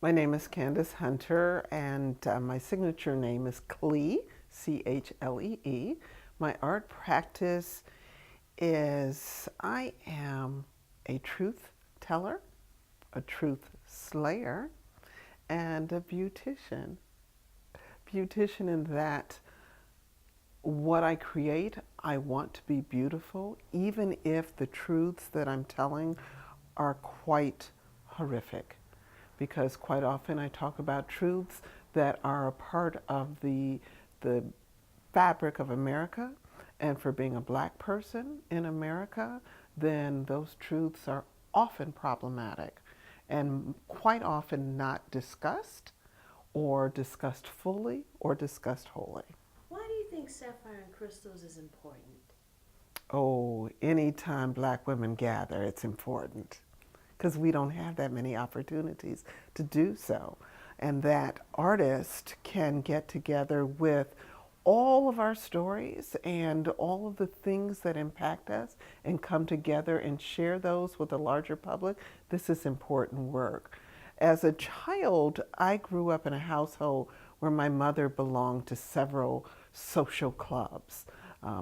My name is Candace Hunter, and my signature name is Clee, Chlee. My art practice is I am a truth teller, a truth slayer, and a beautician. Beautician in that what I create, I want to be beautiful, even if the truths that I'm telling are quite horrific. Because quite often I talk about truths that are a part of the fabric of America. And for being a black person in America, then those truths are often problematic and quite often not discussed or discussed fully or discussed wholly. Why do you think sapphire and crystals is important? Oh, anytime black women gather, it's important because we don't have that many opportunities to do so. And that artist can get together with all of our stories and all of the things that impact us and come together and share those with the larger public. This is important work. As a child, I grew up in a household where my mother belonged to several social clubs.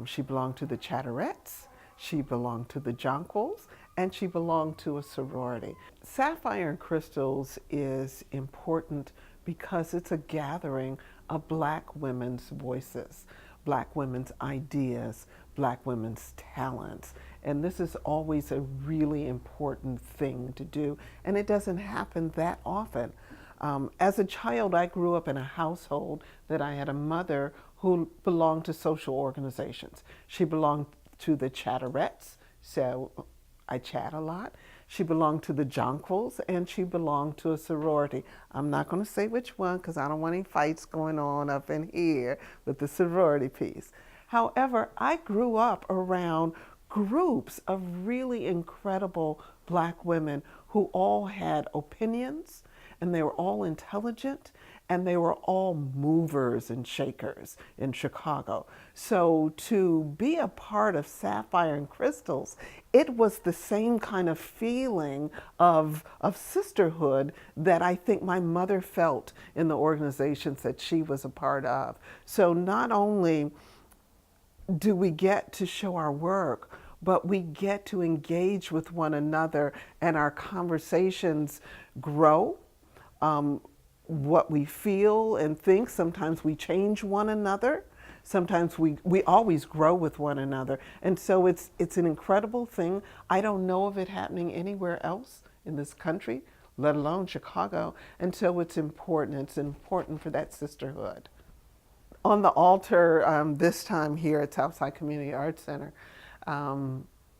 She belonged to the Chatterettes, she belonged to the Jonquils, and she belonged to a sorority. Sapphire and Crystals is important because it's a gathering of black women's voices, black women's ideas, black women's talents. And this is always a really important thing to do, and it doesn't happen that often. As a child, I grew up in a household that I had a mother who belonged to social organizations. She belonged to the Chatterettes, so I chat a lot. She belonged to the Jonquils, and she belonged to a sorority. I'm not going to say which one because I don't want any fights going on up in here with the sorority piece. However, I grew up around groups of really incredible black women who all had opinions, and they were all intelligent, and they were all movers and shakers in Chicago. So to be a part of Sapphire and Crystals, it was the same kind of feeling of sisterhood that I think my mother felt in the organizations that she was a part of. So not only do we get to show our work, but we get to engage with one another, and our conversations grow. What we feel and think, sometimes we change one another. Sometimes we always grow with one another. And so it's an incredible thing. I don't know of it happening anywhere else in this country, let alone Chicago. And so it's important. It's important for that sisterhood. On the altar this time here at Southside Community Arts Center,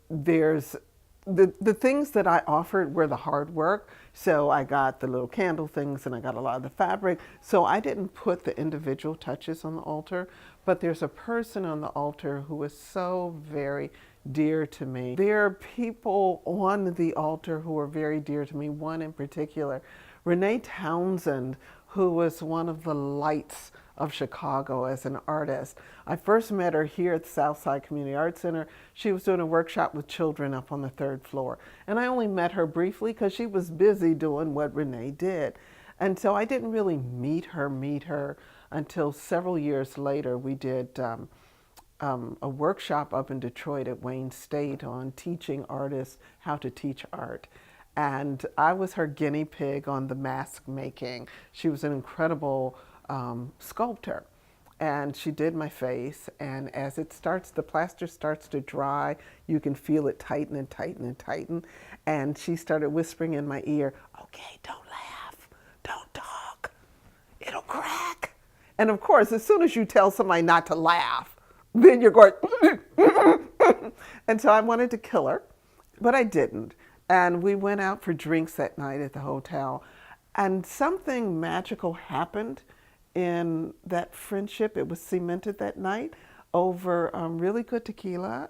there's the things that I offered were the hard work. So I got the little candle things and I got a lot of the fabric. So I didn't put the individual touches on the altar, but there's a person on the altar who is so very dear to me. There are people on the altar who are very dear to me, one in particular, Renee Townsend, who was one of the lights of Chicago as an artist. I first met her here at the Southside Community Arts Center. She was doing a workshop with children up on the third floor. And I only met her briefly because she was busy doing what Renee did. And so I didn't really meet her until several years later. We did a workshop up in Detroit at Wayne State on teaching artists how to teach art. And I was her guinea pig on the mask making. She was an incredible sculptor. And she did my face, and as it starts, the plaster starts to dry, you can feel it tighten and tighten and tighten. And she started whispering in my ear, "Okay, don't laugh, don't talk, it'll crack." And of course, as soon as you tell somebody not to laugh, then you're going, and so I wanted to kill her, but I didn't. And we went out for drinks that night at the hotel, and something magical happened in that friendship. It was cemented that night over really good tequila.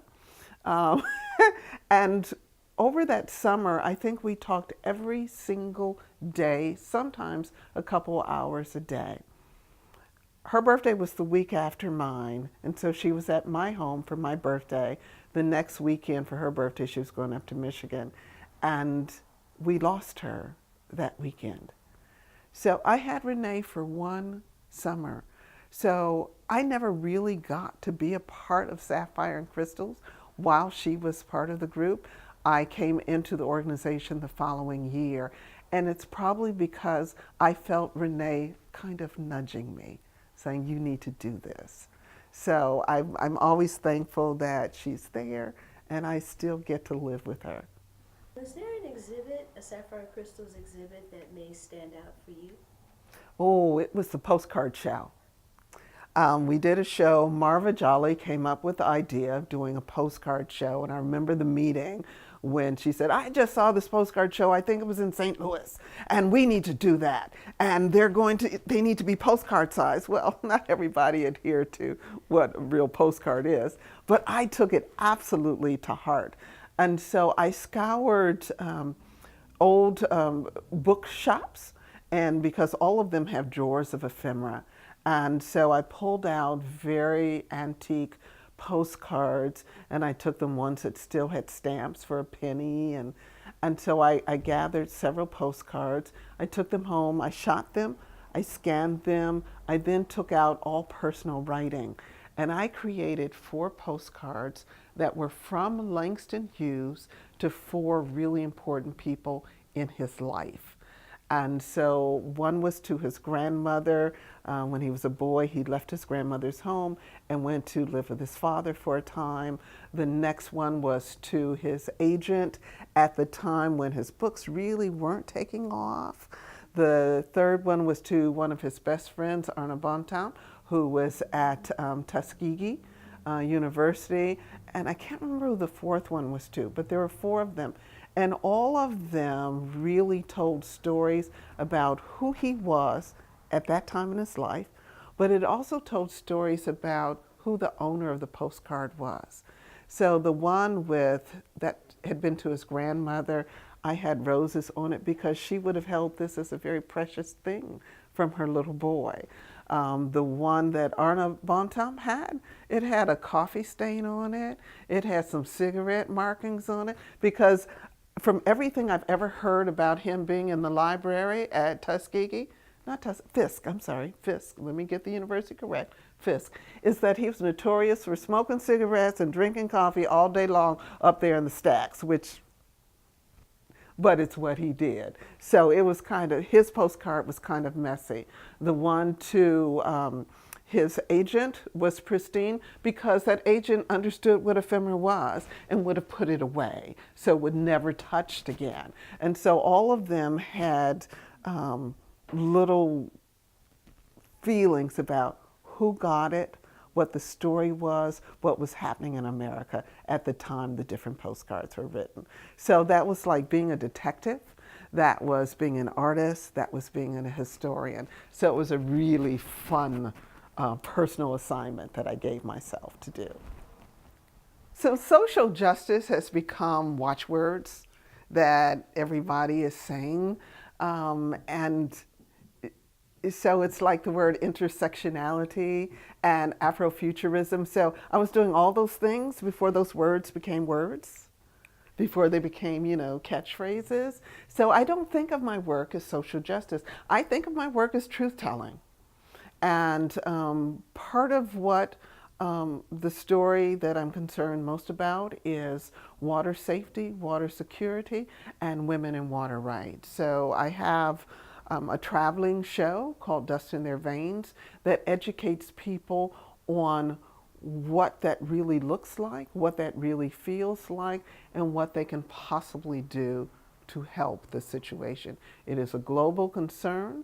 Um, and over that summer, I think we talked every single day, sometimes a couple hours a day. Her birthday was the week after mine, and so she was at my home for my birthday. The next weekend for her birthday, she was going up to Michigan, and we lost her that weekend. So I had Renee for one summer. So I never really got to be a part of Sapphire and Crystals while she was part of the group. I came into the organization the following year, and it's probably because I felt Renee kind of nudging me, saying, "You need to do this." So I'm always thankful that she's there, and I still get to live with her. Was there an exhibit, a Sapphire Crystals exhibit, that may stand out for you? Oh, it was the postcard show. We did a show. Marva Jolly came up with the idea of doing a postcard show, and I remember the meeting when she said, "I just saw this postcard show. I think it was in St. Louis, and we need to do that. And they need to be postcard size." Well, not everybody adhered to what a real postcard is, but I took it absolutely to heart, and so I scoured old bookshops, and because all of them have drawers of ephemera. And so I pulled out very antique postcards, and I took them ones that still had stamps for a penny. And so I gathered several postcards. I took them home, I shot them, I scanned them. I then took out all personal writing. And I created 4 postcards that were from Langston Hughes to 4 really important people in his life. And so one was to his grandmother. When he was a boy, he left his grandmother's home and went to live with his father for a time. The next one was to his agent at the time when his books really weren't taking off. The third one was to one of his best friends, Arna Bontown, who was at Tuskegee University. And I can't remember who the fourth one was to, but there were 4 of them. And all of them really told stories about who he was at that time in his life, but it also told stories about who the owner of the postcard was. So the one with that had been to his grandmother, I had roses on it because she would have held this as a very precious thing from her little boy. The one that Arna Bontown had, it had a coffee stain on it. It had some cigarette markings on it because from everything I've ever heard about him being in the library at Tuskegee, Fisk, I'm sorry, Fisk, let me get the university correct, Fisk, is that he was notorious for smoking cigarettes and drinking coffee all day long up there in the stacks, but it's what he did. So it was his postcard was kind of messy. The one to his agent was pristine because that agent understood what ephemera was and would have put it away, so it would never touched again. And so all of them had little feelings about who got it, what the story was, what was happening in America at the time the different postcards were written. So that was like being a detective, that was being an artist, that was being a historian. So it was a really fun personal assignment that I gave myself to do. So social justice has become watchwords that everybody is saying, and so it's like the word intersectionality and Afrofuturism. So I was doing all those things before those words became words, before they became, catchphrases. So I don't think of my work as social justice. I think of my work as truth-telling. And part of what the story that I'm concerned most about is water safety, water security, and women and water rights. So I have a traveling show called Dust in Their Veins that educates people on what that really looks like, what that really feels like, and what they can possibly do to help the situation. It is a global concern.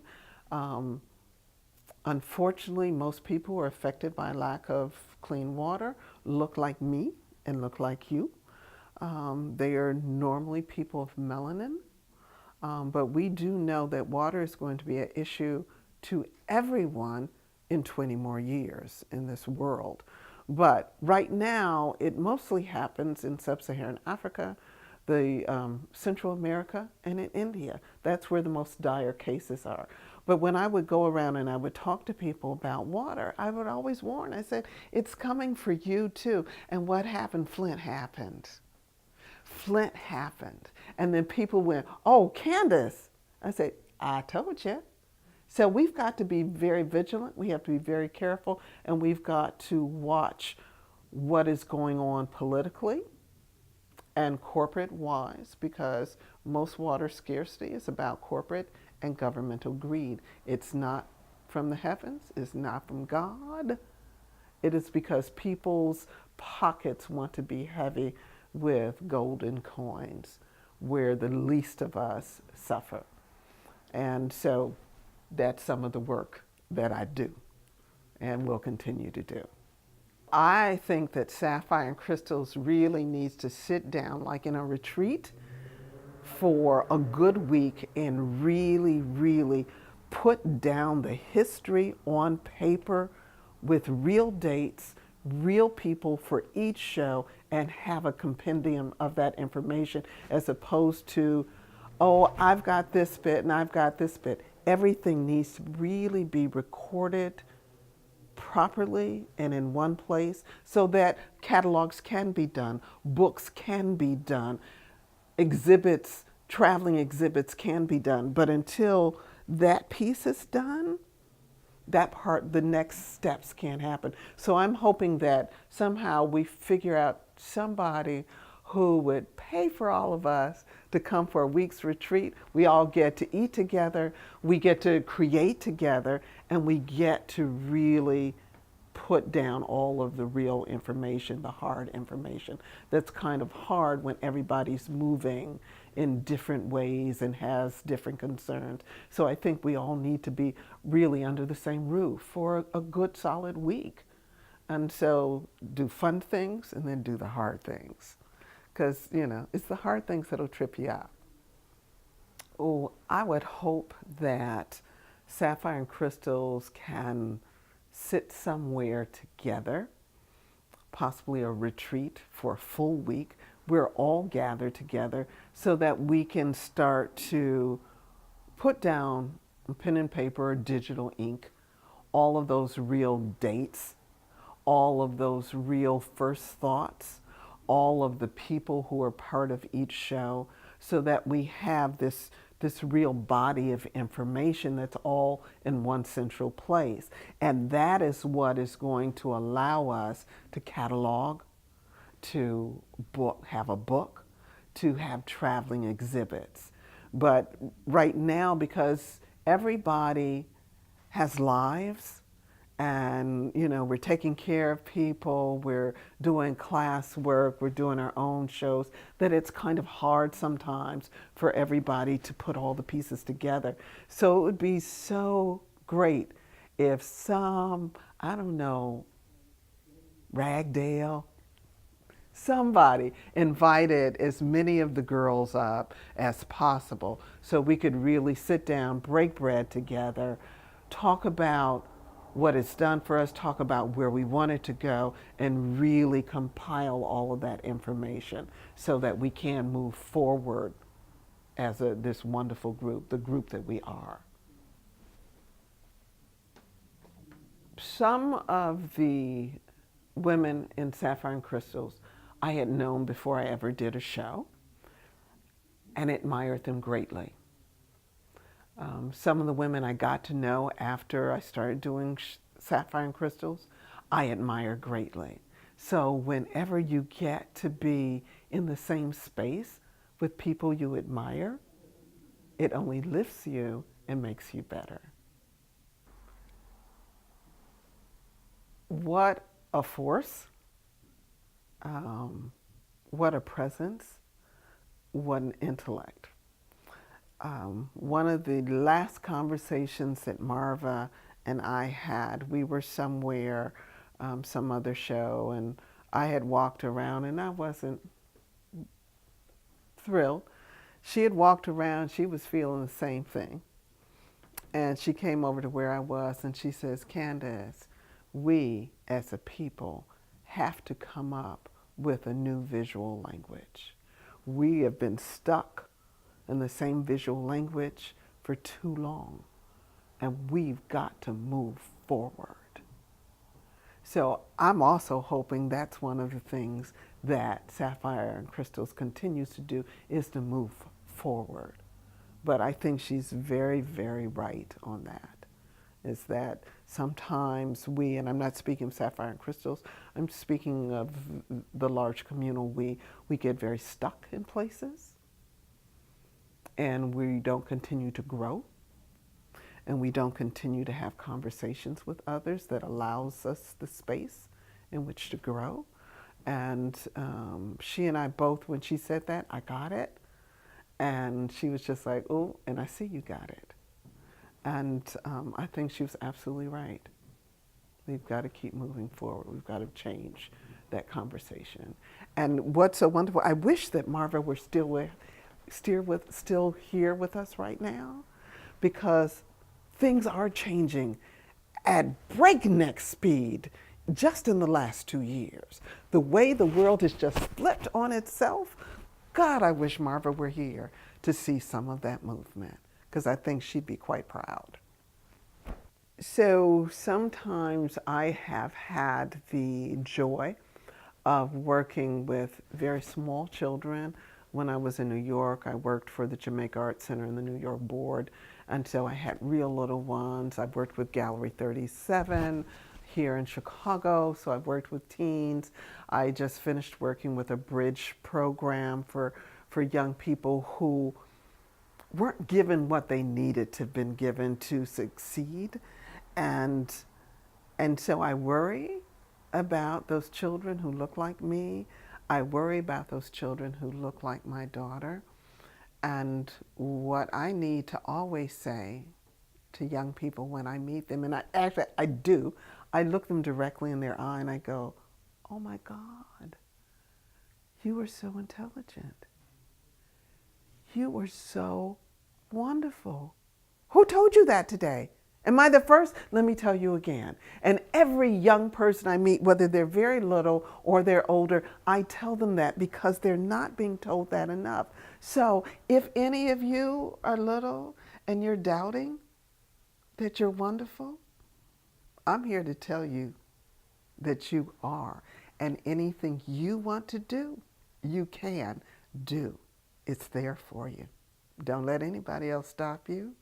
Unfortunately, most people who are affected by lack of clean water look like me and look like you. They are normally people of melanin. But we do know that water is going to be an issue to everyone in 20 more years in this world. But right now, it mostly happens in sub-Saharan Africa, the Central America, and in India. That's where the most dire cases are. But when I would go around and I would talk to people about water, I would always warn. I said, it's coming for you too. And what happened? Flint happened. Flint happened. And then people went, "Oh, Candace." I said, "I told you." So we've got to be very vigilant. We have to be very careful, and we've got to watch what is going on politically and corporate wise, because most water scarcity is about corporate and governmental greed. It's not from the heavens, it's not from God. It is because people's pockets want to be heavy with golden coins where the least of us suffer. And so that's some of the work that I do and will continue to do. I think that Sapphire and Crystals really needs to sit down like in a retreat for a good week and really, really put down the history on paper with real dates, real people for each show, and have a compendium of that information as opposed to, oh, I've got this bit and I've got this bit. Everything needs to really be recorded properly and in one place so that catalogs can be done, books can be done, exhibits, traveling exhibits can be done. But until that piece is done, that part, the next steps can't happen. So I'm hoping that somehow we figure out somebody who would pay for all of us to come for a week's retreat. We all get to eat together, we get to create together, and we get to really put down all of the real information, the hard information. That's kind of hard when everybody's moving in different ways and has different concerns. So I think we all need to be really under the same roof for a good solid week. And so do fun things and then do the hard things. Because, you know, it's the hard things that'll trip you out. Oh, I would hope that Sapphire and Crystals can sit somewhere together, possibly a retreat for a full week. We're all gathered together so that we can start to put down pen and paper or digital ink, all of those real dates, all of those real first thoughts, all of the people who are part of each show, so that we have this real body of information that's all in one central place. And that is what is going to allow us to catalog, to have a book, to have traveling exhibits. But right now, because everybody has lives, and you know, we're taking care of people, we're doing class work, we're doing our own shows, that it's kind of hard sometimes for everybody to put all the pieces together. So it would be so great if some, I don't know, Ragdale, somebody invited as many of the girls up as possible so we could really sit down, break bread together, talk about what it's done for us, talk about where we want it to go, and really compile all of that information so that we can move forward as this wonderful group, the group that we are. Some of the women in Sapphire and Crystals I had known before I ever did a show and admired them greatly. Some of the women I got to know after I started doing Sapphire and Crystals, I admire greatly. So whenever you get to be in the same space with people you admire, it only lifts you and makes you better. What a force, what a presence, what an intellect. One of the last conversations that Marva and I had, we were somewhere, some other show, and I had walked around and I wasn't thrilled. She had walked around, she was feeling the same thing. And she came over to where I was and she says, Candace, we as a people have to come up with a new visual language. We have been stuck in the same visual language for too long, and we've got to move forward. So I'm also hoping that's one of the things that Sapphire and Crystals continues to do, is to move forward. But I think she's very, very right on that. is that sometimes we, and I'm not speaking of Sapphire and Crystals, I'm speaking of the large communal we get very stuck in places and we don't continue to grow and we don't continue to have conversations with others that allows us the space in which to grow. And she and I both, when she said that, I got it. And she was just like, oh, and I see you got it. And I think she was absolutely right. We've got to keep moving forward. We've got to change that conversation. And what's so wonderful, I wish that Marva were still here with us right now, because things are changing at breakneck speed just in the last 2 years. The way the world has just flipped on itself, God, I wish Marva were here to see some of that movement, because I think she'd be quite proud. So sometimes I have had the joy of working with very small children. When I was in New York, I worked for the Jamaica Art Center and the New York Board, and so I had real little ones. I've worked with Gallery 37 here in Chicago, so I've worked with teens. I just finished working with a bridge program for young people who weren't given what they needed to have been given to succeed. And so I worry about those children who look like me. I worry about those children who look like my daughter. And what I need to always say to young people when I meet them, and I do, I look them directly in their eye and I go, oh my God, you are so intelligent. You are so wonderful. Who told you that today? Am I the first? Let me tell you again. And every young person I meet, whether they're very little or they're older, I tell them that because they're not being told that enough. So if any of you are little and you're doubting that you're wonderful, I'm here to tell you that you are. And anything you want to do, you can do. It's there for you. Don't let anybody else stop you.